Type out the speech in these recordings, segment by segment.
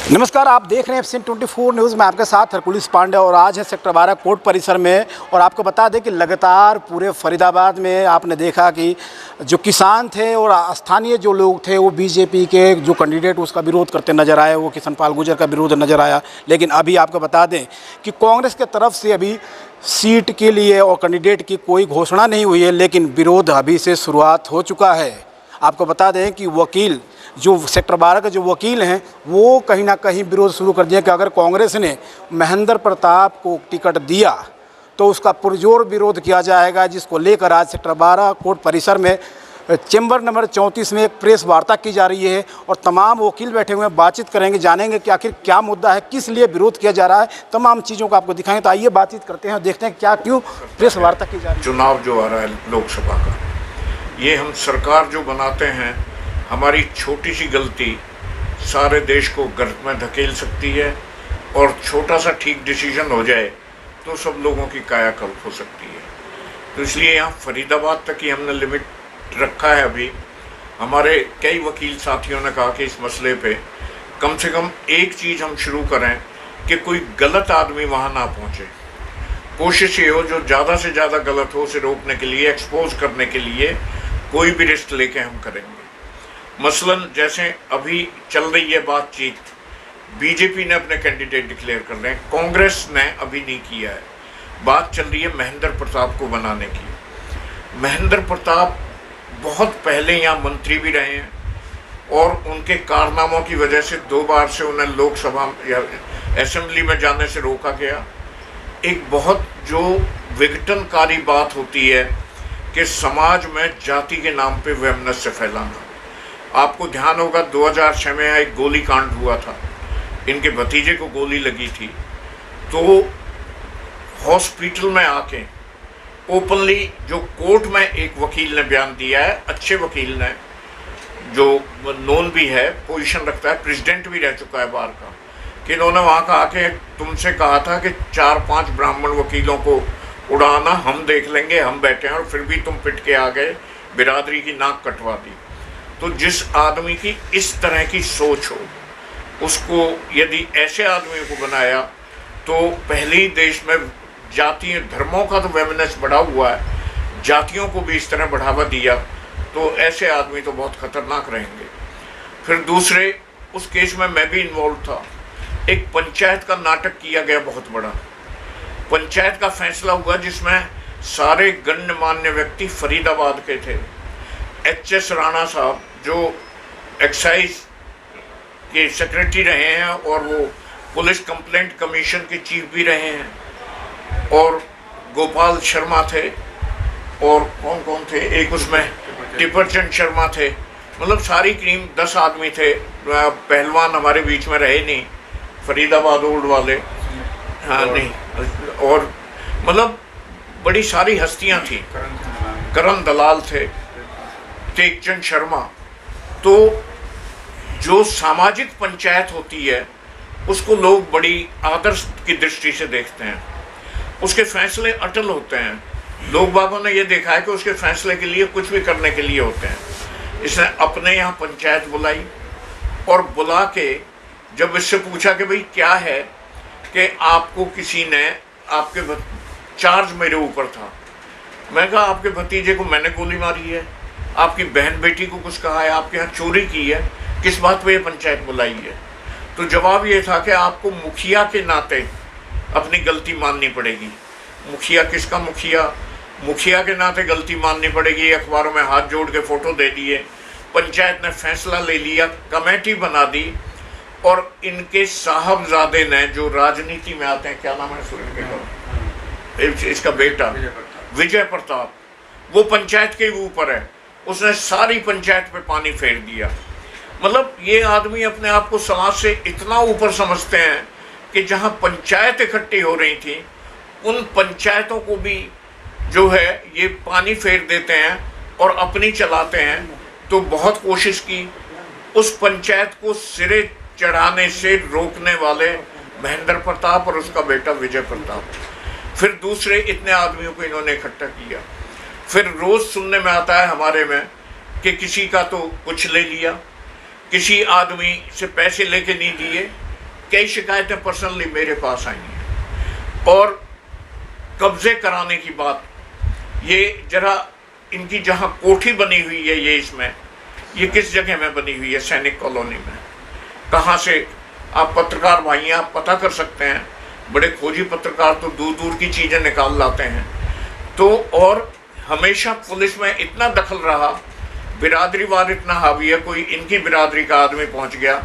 नमस्कार, आप देख रहे हैं एफसीएन 24 न्यूज़ में आपके साथ हरकुलिस पांडे। और आज है सेक्टर 12 कोर्ट परिसर में। और आपको बता दें कि लगातार पूरे फरीदाबाद में आपने देखा कि जो किसान थे और स्थानीय जो लोग थे वो बीजेपी के जो कैंडिडेट उसका विरोध करते नजर आए, वो किशन पाल गुर्जर का विरोध नज़र आया। लेकिन अभी आपको बता दें कि कांग्रेस के तरफ से अभी सीट के लिए और कैंडिडेट की कोई घोषणा नहीं हुई है, लेकिन विरोध अभी से शुरुआत हो चुका है। आपको बता दें कि वकील जो सेक्टर 12 के जो वकील हैं वो कहीं ना कहीं विरोध शुरू कर दिया कि अगर कांग्रेस ने महेंद्र प्रताप को टिकट दिया तो उसका पुरजोर विरोध किया जाएगा, जिसको लेकर आज सेक्टर 12 कोर्ट परिसर में चैम्बर नंबर 34 में एक प्रेस वार्ता की जा रही है। और तमाम वकील बैठे हुए हैं, बातचीत करेंगे, जानेंगे कि आखिर क्या मुद्दा है, किस लिए विरोध किया जा रहा है, तमाम चीज़ों को आपको दिखाएंगे। तो आइए बातचीत करते हैं और देखते हैं क्या क्यों प्रेस वार्ता की जा रही है। चुनाव जो आ रहा है लोकसभा का, ये हम सरकार जो बनाते हैं, हमारी छोटी सी गलती सारे देश को गर्त में धकेल सकती है, और छोटा सा ठीक डिसीजन हो जाए तो सब लोगों की कायाकल्प हो सकती है। तो इसलिए यहाँ फरीदाबाद तक ही हमने लिमिट रखा है। अभी हमारे कई वकील साथियों ने कहा कि इस मसले पे कम से कम एक चीज़ हम शुरू करें कि कोई गलत आदमी वहाँ ना पहुँचे। कोशिश ये हो जो ज़्यादा से ज़्यादा गलत हो उसे रोकने के लिए, एक्सपोज करने के लिए कोई भी रिस्क लेके हम करेंगे। मसलन जैसे अभी चल रही है बातचीत, बीजेपी ने अपने कैंडिडेट डिक्लेयर कर रहे हैं, कांग्रेस ने अभी नहीं किया है। बात चल रही है महेंद्र प्रताप को बनाने की। महेंद्र प्रताप बहुत पहले यहाँ मंत्री भी रहे हैं और उनके कारनामों की वजह से 2 बार से उन्हें लोकसभा या असेंबली में जाने से रोका गया। एक बहुत जो विघटनकारी बात होती है कि समाज में जाति के नाम पे वैमनस्य फैलाना। आपको ध्यान होगा 2006 में एक गोली कांड हुआ था, इनके भतीजे को गोली लगी थी, तो हॉस्पिटल में आके ओपनली जो कोर्ट में एक वकील ने बयान दिया है, अच्छे वकील ने, जो नोन भी है, पोजीशन रखता है, प्रेसिडेंट भी रह चुका है बार का, कि इन्होंने वहाँ कहा कि तुमसे कहा था कि 4-5 ब्राह्मण वकीलों को उड़ाना, हम देख लेंगे, हम बैठे हैं, और फिर भी तुम पिट के आ गए, बिरादरी की नाक कटवा दी। तो जिस आदमी की इस तरह की सोच हो, उसको यदि ऐसे आदमियों को बनाया तो पहले ही देश में जातीय धर्मों का तो वैमनस्य बढ़ा हुआ है, जातियों को भी इस तरह बढ़ावा दिया तो ऐसे आदमी तो बहुत खतरनाक रहेंगे। फिर दूसरे, उस केस में मैं भी इन्वॉल्व था। एक पंचायत का नाटक किया गया बहुत बड़ा। पंचायत का फैसला हुआ जिसमें सारे गण्यमान्य व्यक्ति फरीदाबाद के थे। एच.एस. राणा साहब जो एक्साइज के सेक्रेटरी रहे हैं और वो पुलिस कंप्लेंट कमीशन के चीफ भी रहे हैं, और गोपाल शर्मा थे, और कौन कौन थे, एक उसमें टिपरचंद शर्मा थे। मतलब सारी टीम 10 आदमी थे। पहलवान हमारे बीच में रहे नहीं, फरीदाबाद ओल्ड वाले, हाँ नहीं, और मतलब बड़ी सारी हस्तियां थी। करण दलाल थे, टेकचंद शर्मा। तो जो सामाजिक पंचायत होती है उसको लोग बड़ी आदर्श की दृष्टि से देखते हैं, उसके फैसले अटल होते हैं। लोग बागों ने ये देखा है कि उसके फैसले के लिए कुछ भी करने के लिए होते हैं। इसने अपने यहाँ पंचायत बुलाई, और बुला के जब इससे पूछा कि भाई क्या है कि आपको किसी ने, आपके चार्ज मेरे ऊपर था, मैं कहा आपके भतीजे को मैंने गोली मारी है, आपकी बहन बेटी को कुछ कहा है, आपके यहाँ चोरी की है, किस बात पे ये पंचायत बुलाई है? तो जवाब ये था कि आपको मुखिया के नाते अपनी गलती माननी पड़ेगी। मुखिया किसका मुखिया? मुखिया के नाते गलती माननी पड़ेगी। अखबारों में हाथ जोड़ के फोटो दे दिए, पंचायत ने फैसला ले लिया, कमेटी बना दी, और इनके साहबजादे ने जो राजनीति में आते हैं, क्या नाम है सुरेश, इसका बेटा विजय प्रताप, वो पंचायत के ऊपर है, उसने सारी पंचायत पे पानी फेर दिया। मतलब ये आदमी अपने आप को समाज से इतना ऊपर समझते हैं कि जहाँ पंचायत इकट्ठी हो रही थी उन पंचायतों को भी जो है ये पानी फेर देते हैं और अपनी चलाते हैं। तो बहुत कोशिश की उस पंचायत को सिरे चढ़ाने से रोकने वाले महेंद्र प्रताप और उसका बेटा विजय प्रताप। फिर दूसरे इतने आदमियों को इन्होंने इकट्ठा किया। फिर रोज़ सुनने में आता है हमारे में कि किसी का तो कुछ ले लिया, किसी आदमी से पैसे लेके नहीं दिए, कई शिकायतें पर्सनली मेरे पास आई हैं। और कब्जे कराने की बात, ये जरा इनकी जहाँ कोठी बनी हुई है ये किस जगह में बनी हुई है? सैनिक कॉलोनी में। कहाँ से? आप पत्रकार भाई आप पता कर सकते हैं, बड़े खोजी पत्रकार तो दूर दूर की चीज़ें निकाल लाते हैं। तो और हमेशा पुलिस में इतना दखल रहा, बिरादरीवाद इतना हावी है, कोई इनकी बिरादरी का आदमी पहुंच गया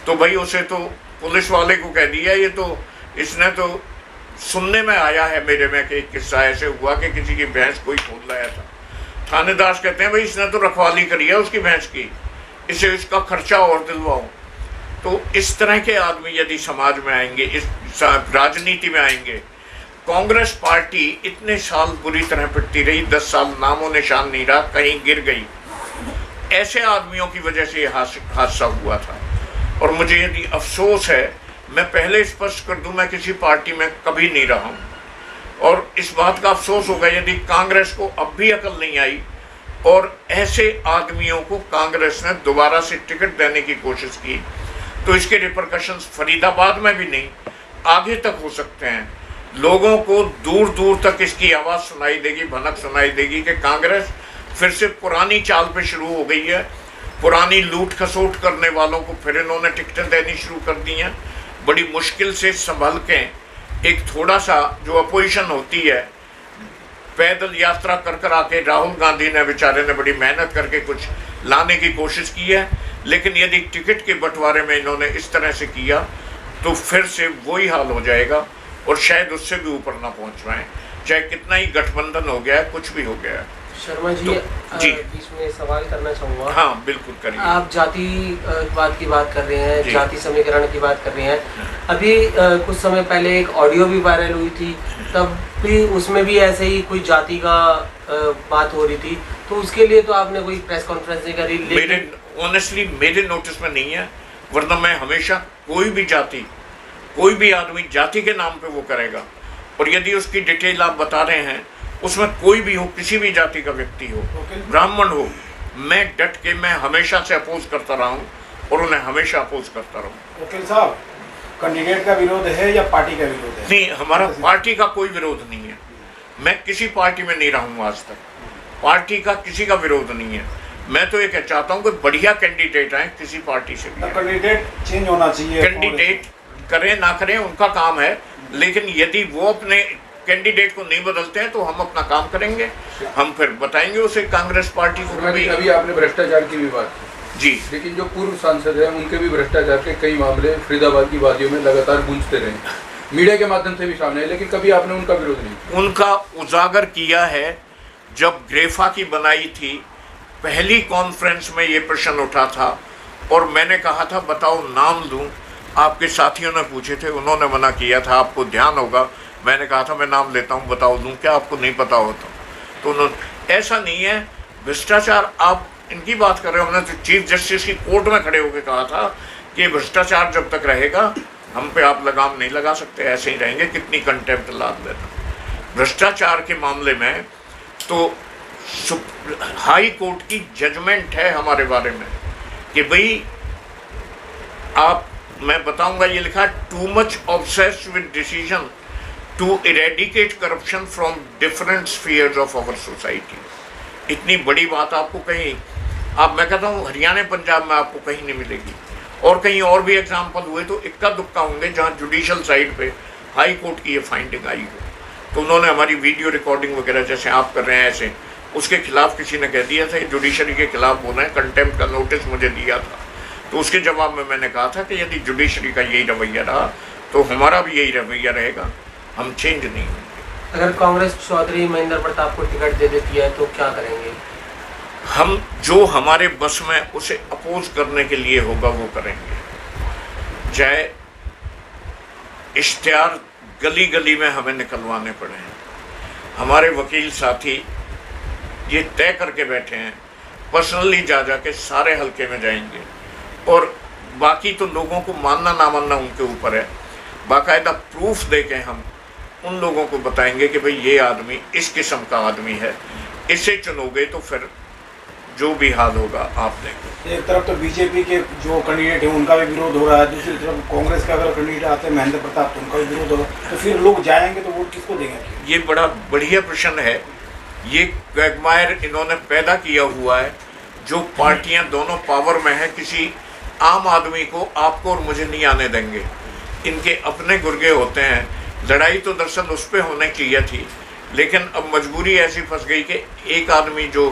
तो भाई उसे तो पुलिस वाले को कह दिया, ये तो इसने तो सुनने में आया है मेरे में कि एक किस्सा ऐसे हुआ कि किसी की भैंस कोई खोल लाया था। थानेदार कहते हैं भाई इसने तो रखवाली करी है उसकी भैंस की, इसे इसका खर्चा और दिलवाओ। तो इस तरह के आदमी यदि समाज में आएंगे, इस राजनीति में आएंगे, कांग्रेस पार्टी इतने साल बुरी तरह पिटती रही, 10 साल नामो निशान नहीं रहा, कहीं गिर गई। ऐसे आदमियों की वजह से यह हादसा हुआ था। और मुझे यदि अफसोस है, मैं पहले स्पष्ट कर दूं, मैं किसी पार्टी में कभी नहीं रहा हूं और इस बात का अफसोस होगा यदि कांग्रेस को अब भी अकल नहीं आई और ऐसे आदमियों को कांग्रेस ने दोबारा से टिकट देने की कोशिश की, तो इसके रिपरकशंस फरीदाबाद में भी नहीं आगे तक हो सकते हैं। लोगों को दूर दूर तक इसकी आवाज़ सुनाई देगी, भनक सुनाई देगी कि कांग्रेस फिर से पुरानी चाल पे शुरू हो गई है। पुरानी लूट खसोट करने वालों को फिर इन्होंने टिकटें देनी शुरू कर दी हैं। बड़ी मुश्किल से संभल के एक थोड़ा सा जो अपोजिशन होती है, पैदल यात्रा कर आके राहुल गांधी ने बेचारे ने बड़ी मेहनत करके कुछ लाने की कोशिश की है। लेकिन यदि टिकट के बंटवारे में इन्होंने इस तरह से किया तो फिर से वही हाल हो जाएगा और शायद उससे भी ऊपर ना पहुंच पाए, चाहे कितना ही गठबंधन हो गया है, कुछ भी हो गया है। शर्मा जी, जी बीच में सवाल करना चाहूँगा। हाँ बिल्कुल करिए। आप जातिवाद की बात कर रहे हैं, जाति समीकरण की बात कर रहे हैं। अभी कुछ समय पहले एक ऑडियो भी वायरल हुई थी, तब भी उसमें भी ऐसे ही कोई जाति का बात हो रही थी, तो उसके लिए तो आपने कोई प्रेस कॉन्फ्रेंस नहीं करी। मेरे ऑनेस्टली मेरे नोटिस में नहीं है, वरना मैं हमेशा कोई भी जाति, कोई भी आदमी जाति के नाम पे वो करेगा। और यदि उसकी डिटेल आप बता रहे हैं, उसमें कोई भी हो, किसी भी जाति का व्यक्ति हो, ब्राह्मण हो, मैं डट के मैं हमेशा से अपोज करता रहा हूँ और उन्हें हमेशा अपोज करता रहूँ। वकील साहब, कैंडिडेट का विरोध है या पार्टी का विरोध है? नहीं, हमारा पार्टी का कोई विरोध नहीं है। मैं किसी पार्टी में नहीं रहा हूँ आज तक, पार्टी का किसी का विरोध नहीं है। मैं तो ये चाहता हूँ कि बढ़िया कैंडिडेट आए किसी पार्टी से भी। कैंडिडेट चेंज होना चाहिए, कैंडिडेट करें ना करें उनका काम है, लेकिन यदि वो अपने कैंडिडेट को नहीं बदलते हैं तो हम अपना काम करेंगे, हम फिर बताएंगे उसे कांग्रेस पार्टी को। अभी आपने भ्रष्टाचार की भी बात की जी, लेकिन जो पूर्व सांसद हैं उनके भी भ्रष्टाचार के कई मामले फरीदाबाद की वादियों में लगातार गूंजते रहे, मीडिया के माध्यम से भी सामने, लेकिन कभी आपने उनका विरोध नहीं किया। उनका उजागर किया है। जब ग्रेफा की बनाई थी, पहली कॉन्फ्रेंस में ये प्रश्न उठा था और मैंने कहा था बताओ नाम दूं, आपके साथियों ने पूछे थे, उन्होंने मना किया था, आपको ध्यान होगा, मैंने कहा था मैं नाम लेता हूं, बताओ दूं क्या आपको नहीं पता होता? तो उन्होंने, ऐसा नहीं है भ्रष्टाचार, आप इनकी बात कर रहे हो, हमने तो चीफ जस्टिस की कोर्ट में खड़े होकर कहा था कि भ्रष्टाचार जब तक रहेगा हम पे आप लगाम नहीं लगा सकते, ऐसे ही रहेंगे, कितनी कंटेम्प्ट लाद देना। भ्रष्टाचार के मामले में तो हाई कोर्ट की जजमेंट है हमारे बारे में कि भाई आप, मैं बताऊंगा, ये लिखा too much obsessed with decision to eradicate corruption from different spheres of our society. इतनी बड़ी बात आपको कहीं, आप, मैं कहता हूँ हरियाणा पंजाब में आपको कहीं नहीं मिलेगी। और कहीं और भी एग्जाम्पल हुए तो इक्का दुक्का होंगे जहाँ जुडिशल साइड पे हाई कोर्ट की ये फाइंडिंग आई हो। तो उन्होंने हमारी वीडियो रिकॉर्डिंग वगैरह जैसे आप कर रहे हैं ऐसे, उसके खिलाफ किसी ने कह दिया था जुडिशरी के खिलाफ बोल रहे हैं, कंटेम्प्ट का नोटिस मुझे दिया था, तो उसके जवाब में मैंने कहा था कि यदि जुडिशरी का यही रवैया रहा तो हमारा भी यही रवैया रहेगा, हम चेंज नहीं होंगे। अगर कांग्रेस चौधरी महेंद्र प्रताप को टिकट दे देती है तो क्या करेंगे? हम जो हमारे बस में उसे अपोज करने के लिए होगा वो करेंगे, चाहे इश्तिहार गली गली में हमें निकलवाने पड़े। हमारे वकील साथी ये तय करके बैठे हैं, पर्सनली जा के सारे हलके में जाएंगे और बाकी तो लोगों को मानना ना मानना उनके ऊपर है। बाकायदा प्रूफ दे के हम उन लोगों को बताएंगे कि भाई ये आदमी इस किस्म का आदमी है, इसे चुनोगे तो फिर जो भी हाल होगा आप देखें। एक तरफ तो बीजेपी के जो कैंडिडेट हैं उनका भी विरोध हो रहा है, दूसरी तरफ कांग्रेस का अगर कैंडिडेट आते हैं महेंद्र प्रताप तो उनका भी विरोध होगा, तो फिर लोग जाएंगे तो वोट किसको देंगे? ये बड़ा बढ़िया प्रश्न है। ये क्वैगमायर इन्होंने पैदा किया हुआ है। जो पार्टियां दोनों पावर में है, किसी आम आदमी को, आपको और मुझे नहीं आने देंगे। इनके अपने गुर्गे होते हैं। लड़ाई तो दरअसल उस पर होने चाहिए थी, लेकिन अब मजबूरी ऐसी फंस गई कि एक आदमी जो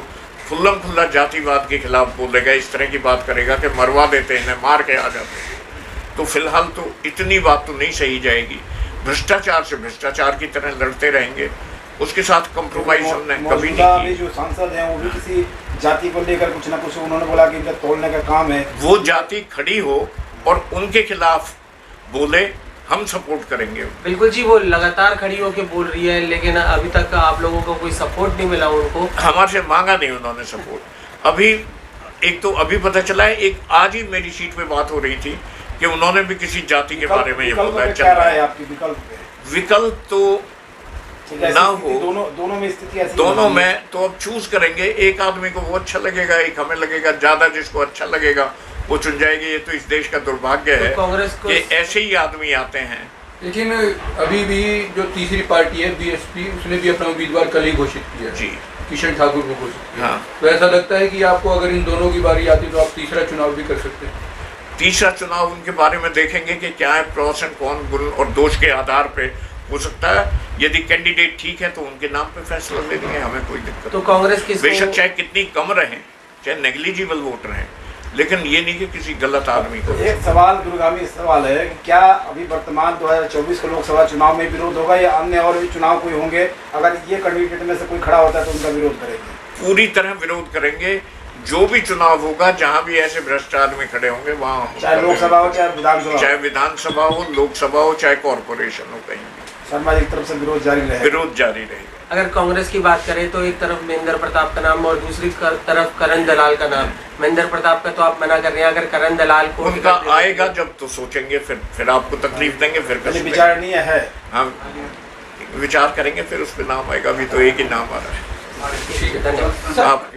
खुल्लम खुल्ला जातिवाद के खिलाफ बोलेगा, इस तरह की बात करेगा कि मरवा देते हैं, मार के आ जाते हैं, तो फिलहाल तो इतनी बात तो नहीं सही जाएगी। भ्रष्टाचार से भ्रष्टाचार की तरह लड़ते रहेंगे, उसके साथ कंप्रोमाइज हमने कभी नहीं की। जो सांसद हैं वो भी किसी जाति को लेकर कुछ ना कुछ उन्होंने बोला कि इनका तोड़ने का काम है। वो जाति खड़ी हो और उनके खिलाफ बोले, हम सपोर्ट करेंगे। बिल्कुल जी, वो लगातार खड़ी होकर बोल रही है, लेकिन अभी तक आप लोगों को कोई सपोर्ट नहीं मिला उनको। हमारे से मांगा नहीं उन्होंने सपोर्ट। अभी एक तो अभी पता चला है, एक आज ही मेरी सीट पे बात हो रही थी कि उन्होंने भी किसी जाति के बारे में ये बोला है। क्या राय है आपकी विकल्प तो ना हो, दोनों में स्थिति ऐसी, दोनों में तो अब चूज करेंगे। एक आदमी को वो अच्छा लगेगा, एक हमें लगेगा। ज्यादा जिसको अच्छा लगेगा वो चुन जाएगी। ये तो इस देश का दुर्भाग्य है कांग्रेस को कि ऐसे ही आदमी आते हैं। लेकिन अभी भी जो तीसरी पार्टी है बीएसपी, उसने भी अपना उम्मीदवार कल ही घोषित किया जी, किशन ठाकुर को घोषित किया। हाँ। तो ऐसा लगता है कि आपको अगर इन दोनों की बारी आती तो आप तीसरा चुनाव भी कर सकते हैं? तीसरा चुनाव उनके बारे में देखेंगे कि क्या है प्रोस एंड कौन, गुण और दोष के आधार पे हो सकता है। यदि कैंडिडेट ठीक है तो उनके नाम पे फैसला ले लेंगे, हमें कोई दिक्कत तो कांग्रेस की बेशक चाहे कितनी कम रहे, चाहे नेग्लिजिबल वोट रहे, लेकिन ये नहीं कि किसी गलत आदमी को। एक सवाल दूरगामी सवाल है कि क्या अभी वर्तमान 2024 के लोकसभा चुनाव में विरोध होगा या अन्य और भी चुनाव कोई होंगे? अगर ये कैंडिडेट में से कोई खड़ा होता है तो उनका विरोध करेंगे? पूरी तरह विरोध करेंगे। जो भी चुनाव होगा, जहां भी ऐसे भ्रष्ट आदमी खड़े होंगे वहां हम, चाहे लोकसभा हो चाहे विधानसभा, चाहे विधानसभा हो, लोकसभा हो, चाहे कॉर्पोरेशन हो, कहीं भी शर्मा जी की तरफ से विरोध जारी रहेगा। विरोध जारी रहेगा। अगर कांग्रेस की बात करें तो एक तरफ महेंद्र प्रताप का नाम और दूसरी तरफ करण दलाल का नाम। महेंद्र प्रताप का तो आप मना कर रहे हैं, अगर करण दलाल को उनका आएगा जब तो सोचेंगे, फिर आपको तकलीफ देंगे, फिर विचारणीय है, हम विचार करेंगे, फिर उस पर नाम आएगा। अभी तो एक ही नाम आ रहा है। ठीक है, धन्यवाद। आप